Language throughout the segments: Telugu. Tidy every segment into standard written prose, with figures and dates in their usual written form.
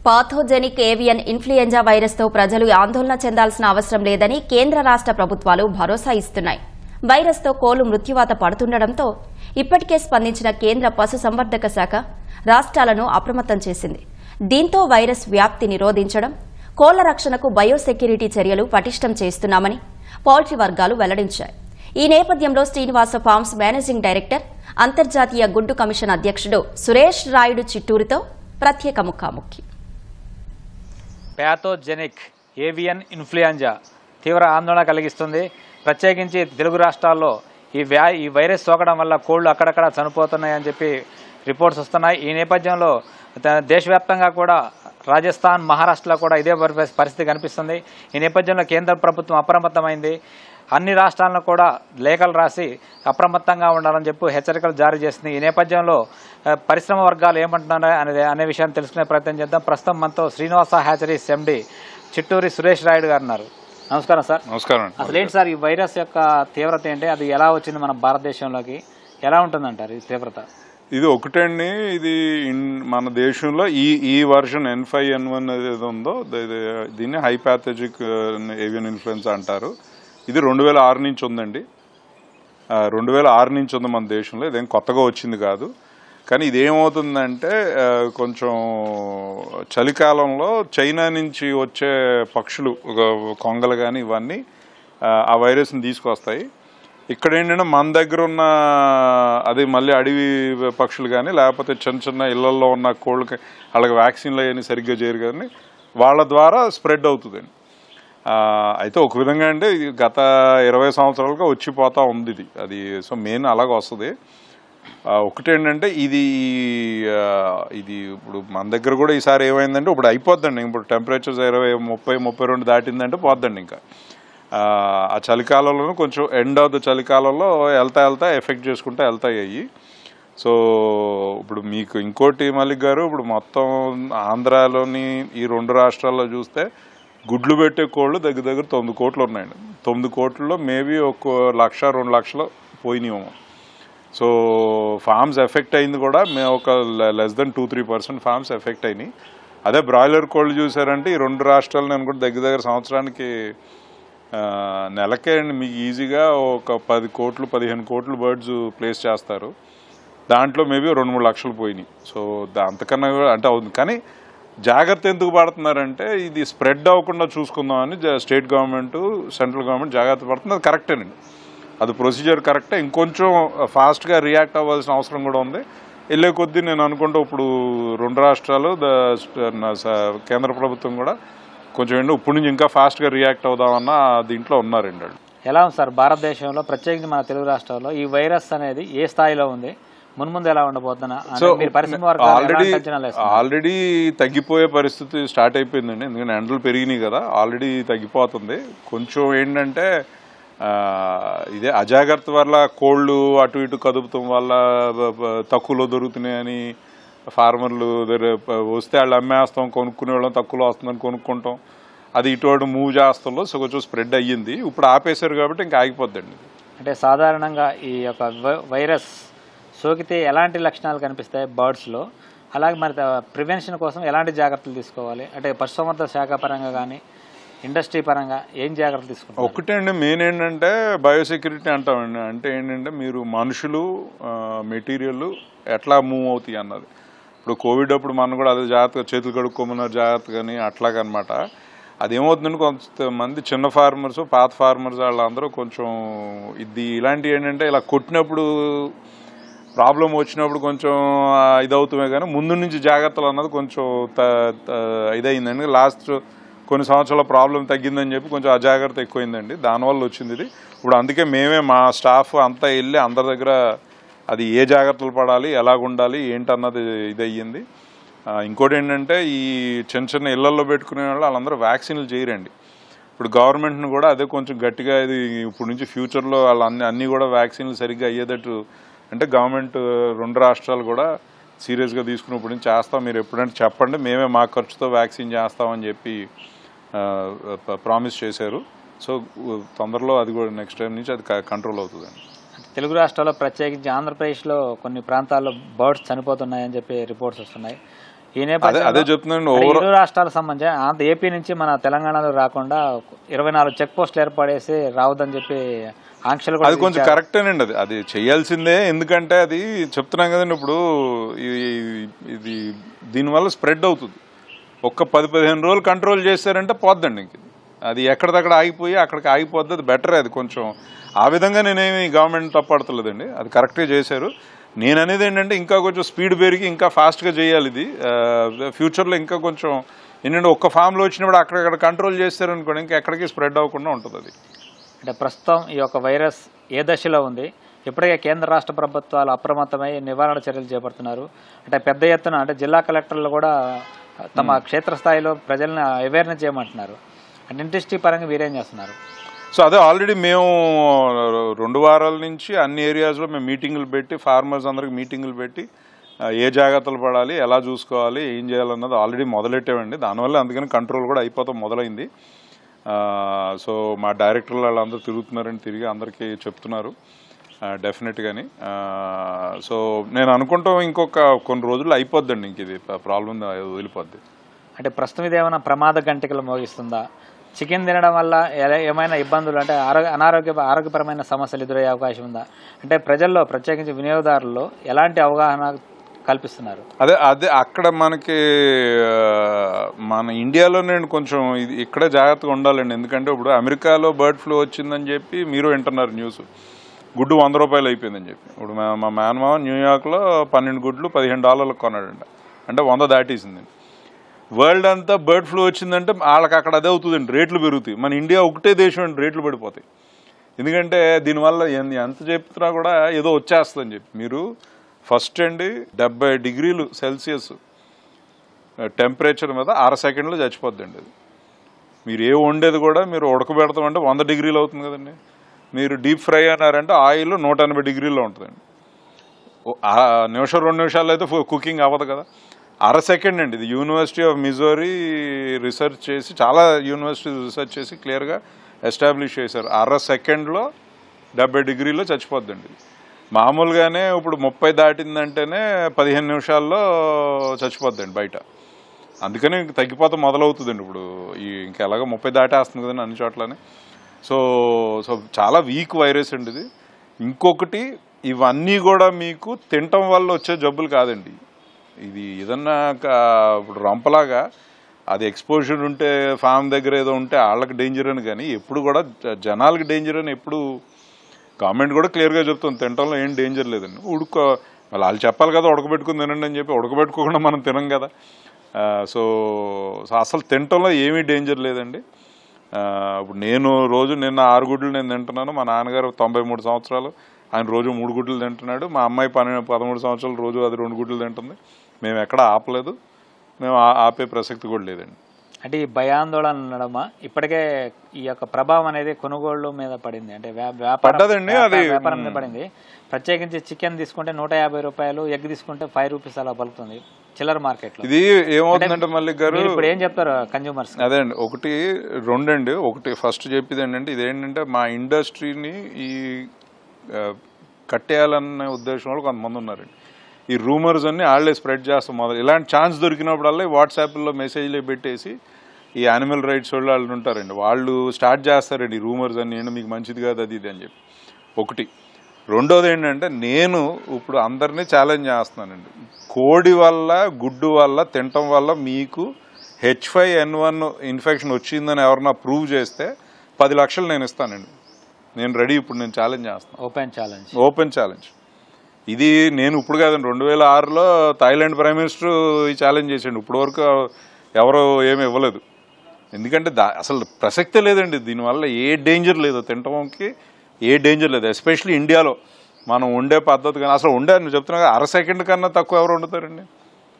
పాథోజెనిక్ ఏవియన్ ఇన్ఫ్లుయెంజా వైరస్తో ప్రజలు ఆందోళన చెందాల్సిన అవసరం లేదని కేంద్ర రాష్ట్ర ప్రభుత్వాలు భరోసా ఇస్తున్నాయి. వైరస్తో కోళ్లు మృత్యువాత పడుతుండటంతో ఇప్పటికే స్పందించిన కేంద్ర పశుసంవర్ధక శాఖ రాష్ట్రాలను అప్రమత్తం చేసింది. దీంతో వైరస్ వ్యాప్తి నిరోధించడం, కోళ్ల రక్షణకు బయోసెక్యూరిటీ చర్యలు పటిష్టం చేస్తున్నామని పౌల్ట్రీ వర్గాలు వెల్లడించాయి. ఈ నేపథ్యంలో శ్రీనివాస ఫార్మ్స్ మేనేజింగ్ డైరెక్టర్, అంతర్జాతీయ గుడ్డు కమిషన్ అధ్యక్షుడు సురేష్ రాయుడు చిట్టూరుతో ప్రత్యేక ముఖాముఖి. ప్యాథోజెనిక్ ఏవియన్ ఇన్ఫ్లుయెంజా తీవ్ర ఆందోళన కలిగిస్తుంది. ప్రత్యేకించి తెలుగు రాష్ట్రాల్లో ఈ వైరస్ సోకడం వల్ల కోళ్లు అక్కడక్కడ చనిపోతున్నాయని చెప్పి రిపోర్ట్స్ వస్తున్నాయి. ఈ నేపథ్యంలో దేశవ్యాప్తంగా కూడా రాజస్థాన్, మహారాష్ట్రలో కూడా ఇదే పరిస్థితి కనిపిస్తుంది. ఈ నేపథ్యంలో కేంద్ర ప్రభుత్వం అప్రమత్తమైంది. అన్ని రాష్ట్రాలను కూడా లేఖలు రాసి అప్రమత్తంగా ఉండాలని చెప్పి హెచ్చరికలు జారీ చేస్తుంది. ఈ నేపథ్యంలో పరిశ్రమ వర్గాలు ఏమంటున్నారో అనే విషయాన్ని తెలుసుకునే ప్రయత్నం చేద్దాం. ప్రస్తుతం మనతో శ్రీనివాస హ్యాచరీస్ ఎండి చిట్టూరి సురేష్ రాయుడు గారు ఉన్నారు. నమస్కారం సార్. నమస్కారం. అసలు ఏంటి సార్ ఈ వైరస్ యొక్క తీవ్రత ఏంటి, అది ఎలా వచ్చింది మన భారతదేశంలోకి, ఎలా ఉంటుందంటారు ఈ తీవ్రత? ఇది ఒకటండి, ఇది మన దేశంలో ఈ వర్షన్ N5N1 ఏది ఉందో దీన్ని హైపాథోజిక్ ఏవియన్ ఇన్ఫ్లుయెన్జా అంటారు. ఇది 2006 నుంచి ఉందండి. 2006 నుంచి ఉంది మన దేశంలో. ఇదేం కొత్తగా వచ్చింది కాదు. కానీ ఇదేమవుతుందంటే కొంచెం చలికాలంలో చైనా నుంచి వచ్చే పక్షులు, కొంగలు కానీ ఇవన్నీ ఆ వైరస్ని తీసుకొస్తాయి. ఇక్కడ ఏంటంటే మన దగ్గర ఉన్న అది మళ్ళీ అడవి పక్షులు కానీ లేకపోతే చిన్న చిన్న ఇళ్లలో ఉన్న కోళ్ళకి వాళ్ళకి వ్యాక్సిన్లు అవన్నీ సరిగ్గా చేయరు కానీ వాళ్ళ ద్వారా స్ప్రెడ్ అవుతుందండి. అయితే ఒక విధంగా అంటే గత 20 సంవత్సరాలుగా వచ్చిపోతూ ఉంది ఇది. అది సో మెయిన్ అలాగ వస్తుంది. ఒకటేంటంటే ఇది ఇప్పుడు మన దగ్గర కూడా ఈసారి ఏమైందంటే ఇప్పుడు అయిపోద్దండి. ఇప్పుడు టెంపరేచర్స్ 30-32 దాటిందంటే పోద్దండి. ఇంకా ఆ చలికాలంలో కొంచెం ఎండ్ ఆఫ్ ద చలికాలంలో వెళ్తా ఎఫెక్ట్ చేసుకుంటూ వెళ్తాయి. సో ఇప్పుడు మీకు ఇంకోటి మల్లిక్ గారు, ఇప్పుడు మొత్తం ఆంధ్రాలోని ఈ 2 రాష్ట్రాల్లో చూస్తే గుడ్లు పెట్టే కోళ్ళు దగ్గర 9 కోట్లు ఉన్నాయండి. 9 కోట్లలో మేబీ 1-2 లక్షలు పోయినాము. సో ఫార్మ్స్ ఎఫెక్ట్ అయింది కూడా మేము ఒక లెస్ దెన్ 2-3% ఫార్మ్స్ ఎఫెక్ట్ అయినాయి. అదే బ్రాయిలర్ కోళ్ళు చూసారంటే ఈ 2 రాష్ట్రాలు నేను కూడా దగ్గర సంవత్సరానికి నెలకే అండి మీకు ఈజీగా ఒక 10 కోట్లు 15 కోట్లు బర్డ్స్ ప్లేస్ చేస్తారు. దాంట్లో మేబీ 2-3 లక్షలు పోయినాయి. సో అంతకన్నా అంటే అవుతుంది. కానీ జాగ్రత్త ఎందుకు పడుతున్నారంటే ఇది స్ప్రెడ్ అవ్వకుండా చూసుకుందామని స్టేట్ గవర్నమెంట్, సెంట్రల్ గవర్నమెంట్ జాగ్రత్త పడుతుంది. అది కరెక్టేనండి, అది ప్రొసీజర్ కరెక్టే. ఇంకొంచెం ఫాస్ట్గా రియాక్ట్ అవ్వాల్సిన అవసరం కూడా ఉంది. వెళ్ళే కొద్దీ నేను అనుకుంటా ఇప్పుడు 2 రాష్ట్రాలు కేంద్ర ప్రభుత్వం కూడా కొంచెం ఇప్పుడు నుంచి ఇంకా ఫాస్ట్గా రియాక్ట్ అవుదామన్న దీంట్లో ఉన్నారండి వాళ్ళు. ఎలా ఉంది సార్ భారతదేశంలో, ప్రత్యేకించి మన తెలుగు రాష్ట్రాల్లో ఈ వైరస్ అనేది ఏ స్థాయిలో ఉంది, మున్ముందు ఎలా ఉండబోతున్నా? సో ఆల్రెడీ తగ్గిపోయే పరిస్థితి స్టార్ట్ అయిపోయిందండి. ఎందుకంటే ఎండలు పెరిగినాయి కదా, ఆల్రెడీ తగ్గిపోతుంది. కొంచెం ఏంటంటే ఇదే అజాగ్రత్త వల్ల కోళ్ళు అటు ఇటు కదుపుతాం వల్ల తక్కువలో దొరుకుతున్నాయని ఫార్మర్లు వస్తే వాళ్ళు అమ్మేస్తాం, కొనుక్కునే వాళ్ళం తక్కువలో వస్తుందని కొనుక్కుంటాం. అది ఇటువంటి మూవ్ చేస్తాంలో సో కొంచెం స్ప్రెడ్ అయ్యింది. ఇప్పుడు ఆపేశారు కాబట్టి ఇంకా ఆగిపోద్దండి. అంటే సాధారణంగా ఈ యొక్క వైరస్ సోకితే ఎలాంటి లక్షణాలు కనిపిస్తాయి బర్డ్స్లో, అలాగే మరి ప్రివెన్షన్ కోసం ఎలాంటి జాగ్రత్తలు తీసుకోవాలి? అంటే పశుసంవర్ధక శాఖ పరంగా కానీ ఇండస్ట్రీ పరంగా ఏం జాగ్రత్తలు తీసుకుంటారు? ఒకటే అండి, మెయిన్ ఏంటంటే బయోసెక్యూరిటీ అంటామండి. అంటే ఏంటంటే మీరు మనుషులు, మెటీరియల్ ఎట్లా మూవ్ అవుతాయి అన్నది. ఇప్పుడు కోవిడ్ అప్పుడు మనం కూడా అదే జాగ్రత్తగా చేతులు కడుక్కోమన్నారు జాగ్రత్తగాని అట్లాగనమాట. అదేమవుతుందంటే కొంతమంది చిన్న ఫార్మర్స్, పాత ఫార్మర్స్ వాళ్ళందరూ కొంచెం ఇలాంటివి ఏంటంటే ఇలా కొట్టినప్పుడు ప్రాబ్లం వచ్చినప్పుడు కొంచెం ఇదవుతామే కానీ ముందు నుంచి జాగ్రత్తలు అన్నది కొంచెం ఇదయిందండి. లాస్ట్ కొన్ని సంవత్సరాల ప్రాబ్లం తగ్గిందని చెప్పి కొంచెం అజాగ్రత్త ఎక్కువైందండి, దానివల్ల వచ్చింది ఇది. ఇప్పుడు అందుకే మేమే మా స్టాఫ్ అంతా వెళ్ళి అందరి దగ్గర అది ఏ జాగ్రత్తలు పడాలి, ఎలాగుండాలి ఏంటన్నది ఇది అయ్యింది. ఇంకోటి ఏంటంటే ఈ చిన్న ఇళ్లలో పెట్టుకునే వాళ్ళందరూ వ్యాక్సిన్లు చేయరండి. ఇప్పుడు గవర్నమెంట్ని కూడా అదే కొంచెం గట్టిగా ఇది ఇప్పుడు నుంచి ఫ్యూచర్లో వాళ్ళు అన్నీ కూడా వ్యాక్సిన్లు సరిగ్గా అయ్యేటట్టు అంటే గవర్నమెంట్ 2 రాష్ట్రాలు కూడా సీరియస్గా తీసుకున్నప్పుడు నుంచి చేస్తాం, మీరు ఎప్పుడంటే చెప్పండి, మేమే మా ఖర్చుతో వ్యాక్సిన్ చేస్తామని చెప్పి ప్రామిస్ చేశారు. సో తొందరలో అది కూడా నెక్స్ట్ టైం నుంచి అది కంట్రోల్ అవుతుందండి. తెలుగు రాష్ట్రాల్లో ప్రత్యేకించి ఆంధ్రప్రదేశ్లో కొన్ని ప్రాంతాల్లో బర్డ్స్ చనిపోతున్నాయని చెప్పి రిపోర్ట్స్ వస్తున్నాయి. ఈ నేపథ్యంలో అదే చెప్తున్నాను మరి ఇరు రాష్ట్రాలకు సంబంధించి ఏపీ నుంచి మన తెలంగాణలో రాకుండా 24 చెక్ పోస్టులు ఏర్పడేసి రావద్దని చెప్పి ఆంక్షలు కూడా అది కొంచెం కరెక్టేనండి. అది చేయాల్సిందే. ఎందుకంటే అది చెప్తున్నాం కదండి, ఇప్పుడు ఇది దీనివల్ల స్ప్రెడ్ అవుతుంది. ఒక్క 10-15 రోజులు కంట్రోల్ చేశారంటే పోద్దండి. ఇంక అది ఎక్కడిదక్కడ ఆగిపోయి అక్కడికి ఆగిపోద్ది. అది బెటర్. అది కొంచెం ఆ విధంగా నేనేమి గవర్నమెంట్ తప్పడతలేదండి, అది కరెక్టే చేశారు. నేను అనేది ఏంటంటే ఇంకా కొంచెం స్పీడ్ పెరిగి ఇంకా ఫాస్ట్గా చేయాలి. ఇది ఫ్యూచర్లో ఇంకా కొంచెం ఏంటంటే ఒక్క ఫామ్లో వచ్చినప్పుడు అక్కడక్కడ కంట్రోల్ చేస్తారనుకోండి ఇంకా ఎక్కడికి స్ప్రెడ్ అవ్వకుండా ఉంటుంది. అది అంటే ప్రస్తుతం ఈ యొక్క వైరస్ ఏ దశలో ఉంది? ఇప్పటికే కేంద్ర రాష్ట్ర ప్రభుత్వాలు అప్రమత్తమై నివారణ చర్యలు చేపడుతున్నారు. అంటే పెద్ద ఎత్తున అంటే జిల్లా కలెక్టర్లు కూడా తమ క్షేత్రస్థాయిలో ప్రజల్ని అవేర్నెస్ చేయమంటున్నారు. అంటే ఇండస్ట్రీ పరంగా వీరేం చేస్తున్నారు? సో అదే ఆల్రెడీ మేము 2 వారాల నుంచి అన్ని ఏరియాస్లో మేము మీటింగులు పెట్టి ఫార్మర్స్ అందరికి మీటింగులు పెట్టి ఏ జాగ్రత్తలు పడాలి, ఎలా చూసుకోవాలి, ఏం చేయాలన్నది ఆల్రెడీ మొదలెట్టామండి. దానివల్ల అందుకని కంట్రోల్ కూడా అయిపోతాం మొదలైంది. సో మా డైరెక్టర్లు వాళ్ళందరూ తిరుగుతున్నారని తిరిగి అందరికీ చెప్తున్నారు డెఫినెట్గాని. సో నేను అనుకుంటాం ఇంకొక కొన్ని రోజుల్లో అయిపోద్దండి. ఇంక ఇది ప్రాబ్లం వదిలిపోద్ది. అంటే ప్రస్తుతం ఇది ఏమైనా ప్రమాద గంటికలు మోగిస్తుందా? చికెన్ తినడం వల్ల ఏమైనా ఇబ్బందులు అంటే ఆరోగ్యపరమైన సమస్యలు ఎదురయ్యే అవకాశం ఉందా? అంటే ప్రజల్లో ప్రత్యేకించి వినియోగదారుల్లో ఎలాంటి అవగాహన కల్పిస్తున్నారు? అదే అక్కడ మనకి మన ఇండియాలో నేను కొంచెం ఇక్కడే జాగ్రత్తగా ఉండాలండి. ఎందుకంటే ఇప్పుడు అమెరికాలో బర్డ్ ఫ్లూ వచ్చిందని చెప్పి మీరు వింటున్నారు న్యూస్. గుడ్డు $100 అయిపోయిందని చెప్పి. ఇప్పుడు మా మేనమామ న్యూయార్క్లో 12 గుడ్లు $15 కొన్నాడండి. అంటే 100 దాటేసిందండి. వరల్డ్ అంతా బర్డ్ ఫ్లూ వచ్చిందంటే వాళ్ళకి అక్కడ అదే అవుతుందండి, రేట్లు పెరుగుతాయి. మన ఇండియా ఒకటే దేశం అండి రేట్లు పడిపోతాయి. ఎందుకంటే దీనివల్ల ఎంత చెప్తున్నా కూడా ఏదో వచ్చేస్తుందని చెప్పి. మీరు ఫస్ట్ అండి 70 డిగ్రీలు సెల్సియస్ టెంపరేచర్ మీద 6 సెకండ్లో చచ్చిపోద్దండి. అది మీరు ఏ వండేది కూడా మీరు ఉడకబెడతామంటే 100 డిగ్రీలు అవుతుంది కదండి. మీరు డీప్ ఫ్రై అన్నారంటే ఆయిల్ 180 డిగ్రీల్లో ఉంటుందండి. నిమిషం 2 నిమిషాల్లో అయితే కుకింగ్ అవ్వదు కదా. 6 సెకండ్ అండి. ఇది యూనివర్సిటీ ఆఫ్ మిజోరీ రీసెర్చ్ చేసి, చాలా యూనివర్సిటీస్ రీసెర్చ్ చేసి క్లియర్గా ఎస్టాబ్లిష్ చేశారు. 6 సెకండ్లో 70 డిగ్రీలో చచ్చిపోద్దండి. మామూలుగానే ఇప్పుడు 30 దాటిందంటేనే 15 నిమిషాల్లో చచ్చిపోద్దండి బయట. అందుకని తగ్గిపోతే మొదలవుతుందండి. ఇప్పుడు ఇంకా ఎలాగో 30 దాటేస్తుంది కదండి అన్ని చోట్లని. సో చాలా వీక్ వైరస్ అండి ఇది. ఇంకొకటి, ఇవన్నీ కూడా మీకు తినటం వల్ల వచ్చే జబ్బులు కాదండి. ఇది ఏదన్నా ఇప్పుడు రంపలాగా అది ఎక్స్పోజర్ ఉంటే ఫామ్ దగ్గర ఏదో ఉంటే వాళ్ళకి డేంజర్ అని, కానీ ఎప్పుడు కూడా జనాలకి డేంజర్ అని ఎప్పుడు గవర్నమెంట్ కూడా క్లియర్గా చెప్తుంది. తినటంలో ఏం డేంజర్ లేదండి. వాళ్ళు చెప్పాలి కదా ఉడకబెట్టుకుని తినండి అని చెప్పి. ఉడకబెట్టుకోకుండా మనం తినం కదా. సో అసలు తినటంలో ఏమీ డేంజర్ లేదండి. ఇప్పుడు నేను రోజు నిన్న 6 గుడ్లు నేను తింటున్నాను. మా నాన్నగారు 93 సంవత్సరాలు, ఆయన రోజు 3 గుడ్లు తింటున్నాడు. మా అమ్మాయి 13 సంవత్సరాలు రోజు అది 2 గుడ్లు తింటుంది. మేము ఎక్కడ ఆపలేదు, మేము ఆపే ప్రసక్తి కూడా లేదండి. అంటే ఈ భయాందోళన ఉండడమా ఇప్పటికే ఈ యొక్క ప్రభావం అనేది కొనుగోళ్ల మీద పడింది? అంటే వ్యాపారం మీద పడింది. ప్రత్యేకించి చికెన్ తీసుకుంటే $150, ఎగ్ తీసుకుంటే ₹5 అలా పలుకుతుంది చిల్లర మార్కెట్ లో. ఇది ఏమవుతుందంటే మళ్ళీ గారు ఇప్పుడు ఏం చెప్తారు కన్జ్యూమర్స్? అదే అండి, 1, 2 ఒకటి ఫస్ట్ చెప్పేది ఏంటంటే, ఇదేంటంటే మా ఇండస్ట్రీని ఈ కట్టేయాలనే ఉద్దేశం వాళ్ళు కొంతమంది ఉన్నారండి. ఈ రూమర్స్ అన్ని వాళ్ళే స్ప్రెడ్ చేస్తాం మొదలు. ఇలాంటి ఛాన్స్ దొరికినప్పుడల్లా వాట్సాప్లో మెసేజ్లే పెట్టేసి ఈ యానిమల్ రైట్స్ వాళ్ళు ఉంటారండి, వాళ్ళు స్టార్ట్ చేస్తారండి ఈ రూమర్స్ అన్ని, మీకు మంచిది కాదు అది ఇది అని చెప్పి. ఒకటి. రెండోది ఏంటంటే, నేను ఇప్పుడు అందరినీ ఛాలెంజ్ చేస్తున్నానండి. కోడి వల్ల, గుడ్డు వల్ల, తినటం వల్ల మీకు H5N1 ఇన్ఫెక్షన్ వచ్చిందని ఎవరన్నా ప్రూవ్ చేస్తే 10 లక్షలు నేను ఇస్తానండి. నేను రెడీ. ఇప్పుడు నేను ఛాలెంజ్ చేస్తాను. Open challenge. ఇది నేను ఇప్పుడు కాదండి, 2006లో థాయిలాండ్ ప్రైమ్ మినిస్టర్ ఈ ఛాలెంజ్ చేసాడు. ఇప్పుడు వరకు ఎవరో ఏమి ఇవ్వలేదు. ఎందుకంటే అసలు ప్రసక్తే లేదండి. దీనివల్ల ఏ డేంజర్ లేదు, తినటంకి ఏ డేంజర్ లేదు. ఎస్పెషల్లీ ఇండియాలో మనం వండే పద్ధతి కానీ అసలు నువ్వు చెప్తున్నా కదా, 1/2 సెకండ్ కన్నా తక్కువ ఎవరు వండుతారండి?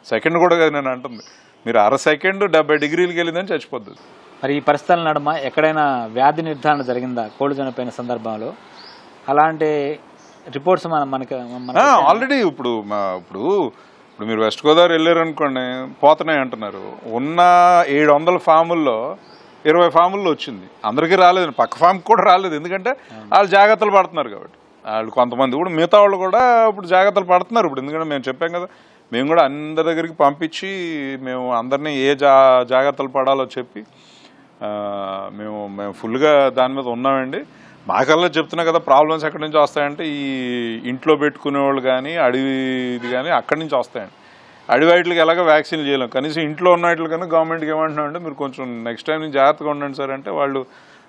సెకండ్ కూడా కాదు నేను అంటుంది. మీరు 1/2 సెకండ్ 70 డిగ్రీలకి వెళ్ళిందని చచ్చిపోద్ది. మరి ఈ పరిస్థితుల నడుమ ఎక్కడైనా వ్యాధి నిర్ధారణ జరిగిందా కోళ్ళు చనిపోయిన సందర్భంలో? అలాంటి రిపోర్ట్స్ మనకి ఆల్రెడీ ఇప్పుడు మీరు వెస్ట్ గోదావరి వెళ్ళారనుకోండి, పోతున్నాయి అంటున్నారు. ఉన్న 700 ఫాముల్లో 20 ఫాముల్లో వచ్చింది. అందరికీ రాలేదు, పక్క ఫామ్కి కూడా రాలేదు. ఎందుకంటే వాళ్ళు జాగ్రత్తలు పడుతున్నారు కాబట్టి. వాళ్ళు కొంతమంది కూడా, మిగతా వాళ్ళు కూడా ఇప్పుడు జాగ్రత్తలు పడుతున్నారు. ఇప్పుడు ఎందుకంటే మేము చెప్పాం కదా, మేము కూడా అందరి దగ్గరికి పంపించి మేము అందరినీ ఏ జాగ్రత్తలు పడాలో చెప్పి మేము ఫుల్గా దాని మీద ఉన్నామండి. మాకల్లా చెప్తున్నా కదా, ప్రాబ్లమ్స్ ఎక్కడి నుంచి వస్తాయంటే ఈ ఇంట్లో పెట్టుకునే వాళ్ళు కానీ అడవిది కానీ అక్కడి నుంచి వస్తాయండి. అడవి వాటికి ఎలాగ వ్యాక్సిన్లు చేయలేం, కనీసం ఇంట్లో ఉన్న వాటికి కన్నా గవర్నమెంట్కి ఏమంటున్నామంటే మీరు కొంచెం నెక్స్ట్ టైం నుంచి జాగ్రత్తగా ఉండండి సార్ అంటే, వాళ్ళు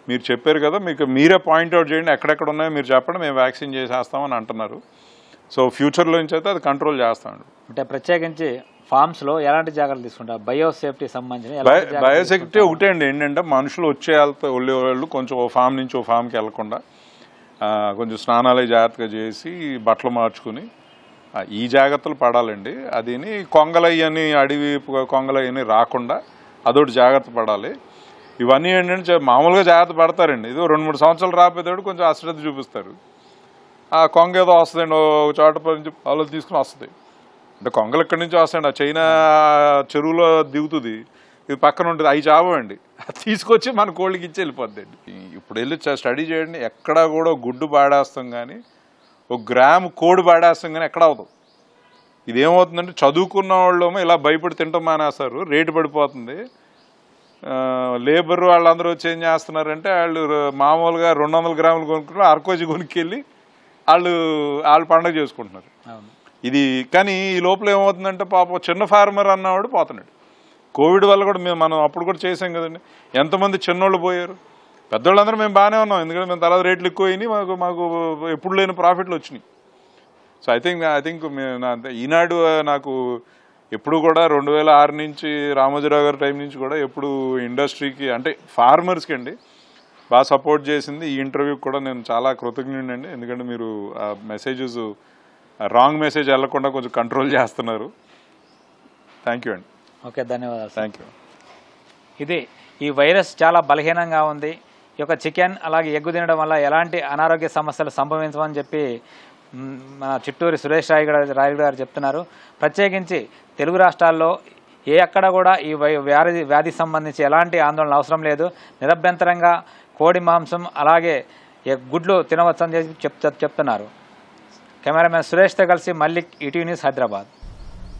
మీరు చెప్పారు కదా, మీకు మీరే పాయింట్అవుట్ చేయండి ఎక్కడెక్కడ ఉన్నాయో మీరు చెప్పండి, మేము వ్యాక్సిన్ చేసేస్తామని అంటున్నారు. సో ఫ్యూచర్లో నుంచి అయితే అది కంట్రోల్ చేస్తామండి. అంటే ప్రత్యేకించి ఫార్మ్స్లో ఎలాంటి జాగ్రత్తలు తీసుకుంటారు? బయోసేఫ్టీ సంబంధించి బయోసెక్యూరిటీ ఒకటే అండి, ఏంటంటే మనుషులు వెళ్ళే వాళ్ళు కొంచెం ఓ ఫామ్ నుంచి ఓ ఫామ్కి వెళ్లకుండా కొంచెం స్నానాలు జాగ్రత్తగా చేసి బట్టలు మార్చుకుని ఈ జాగ్రత్తలు పడాలండి. అదిని కొంగలయ్యని అడవి కొంగలయ్యని రాకుండా అదొకటి జాగ్రత్త పడాలి. ఇవన్నీ ఏంటంటే మామూలుగా జాగ్రత్త పడతారండి, ఇది 2-3 సంవత్సరాలు రాకపోతే కొంచెం అశ్రద్ధ చూపిస్తారు. ఆ కొంగ ఏదో వస్తుందండి ఒక చోట నుంచి వాళ్ళు తీసుకుని వస్తుంది, అంటే కొంగలు ఇక్కడి నుంచి వస్తాయండి, ఆ చైనా చెరువులో దిగుతుంది, ఇది పక్కన ఉంటుంది, అవి చావండి, తీసుకొచ్చి మన కోళ్ళకి ఇచ్చి వెళ్ళిపోద్దండి. ఇప్పుడు వెళ్ళి స్టడీ చేయండి, ఎక్కడా కూడా గుడ్డు పాడేస్తాం కానీ 1 గ్రాము కోడి పాడేస్తాం కానీ ఎక్కడ అవుతాం. ఇదేమవుతుందంటే చదువుకున్న వాళ్ళు ఇలా భయపడి తింటాం మానేస్తారు, రేటు పడిపోతుంది. లేబర్ వాళ్ళందరూ వచ్చి ఏం చేస్తున్నారంటే వాళ్ళు మామూలుగా 200 గ్రాములు కొనుక్కుని అరకోజీ కొనుక్కెళ్ళి వాళ్ళు పండగ చేసుకుంటున్నారు. ఇది కానీ ఈ లోపల ఏమవుతుందంటే పాపం చిన్న ఫార్మర్ అన్నవాడు పోతున్నాడు. కోవిడ్ వల్ల కూడా మనం అప్పుడు కూడా చేసాం కదండి, ఎంతమంది చిన్నోళ్ళు పోయారు, పెద్దోళ్ళందరూ మేము బాగానే ఉన్నాం, ఎందుకంటే మేము తర్వాత రేట్లు ఎక్కువ అయినాయి, మాకు ఎప్పుడు లేని ప్రాఫిట్లు వచ్చినాయి. సో ఐ థింక్ ఈనాడు నాకు ఎప్పుడు కూడా 2006 నుంచి రామోజీరావు గారి టైం నుంచి కూడా ఎప్పుడు ఇండస్ట్రీకి అంటే ఫార్మర్స్కి అండి బాగా సపోర్ట్ చేసింది. ఈ ఇంటర్వ్యూకి కూడా నేను చాలా కృతజ్ఞుడండి, ఎందుకంటే మీరు ఆ మెసేజెస్ రాంగ్ మెసేజ్ వెళ్లకుండా కొంచెం కంట్రోల్ చేస్తున్నారు. థ్యాంక్ యూ అండి. ఓకే, ధన్యవాదాలు. Thank you. ఇది ఈ వైరస్ చాలా బలహీనంగా ఉంది. ఈ యొక్క చికెన్ అలాగే ఎగ్గు తినడం వల్ల ఎలాంటి అనారోగ్య సమస్యలు సంభవించవని చెప్పి మన చిట్టూరి సురేష్ రాయుడు గారు చెప్తున్నారు. ప్రత్యేకించి తెలుగు రాష్ట్రాల్లో అక్కడ కూడా ఈ వ్యాధి సంబంధించి ఎలాంటి ఆందోళన అవసరం లేదు. నిరభ్యంతరంగా కోడి మాంసం అలాగే గుడ్లు తినవచ్చని చెప్పి చెప్తున్నారు. కెమెరామెన్ సురేష్తో కలిసి మల్లిక్, ఈటీవీ న్యూస్, హైదరాబాద్.